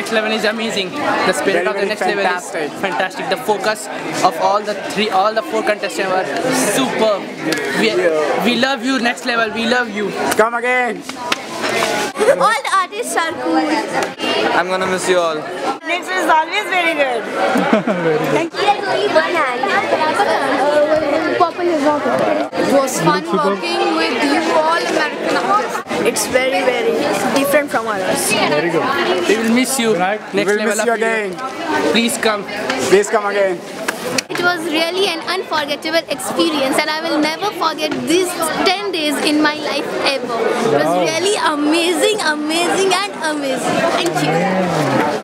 next level is amazing. The spirit of the next level is fantastic. The focus of all the four contestants were superb. We love you, next level. We love you. Come again. All the artists are cool. I'm gonna miss you all. Next is always very good. Thank you. It was fun working with you all American artists. It's very different from others. Very good. We will miss you. We Next will level miss of you again. Please come. Please come again. It was really an unforgettable experience and I will never forget these 10 days in my life ever. It was really amazing and amazing. Thank you.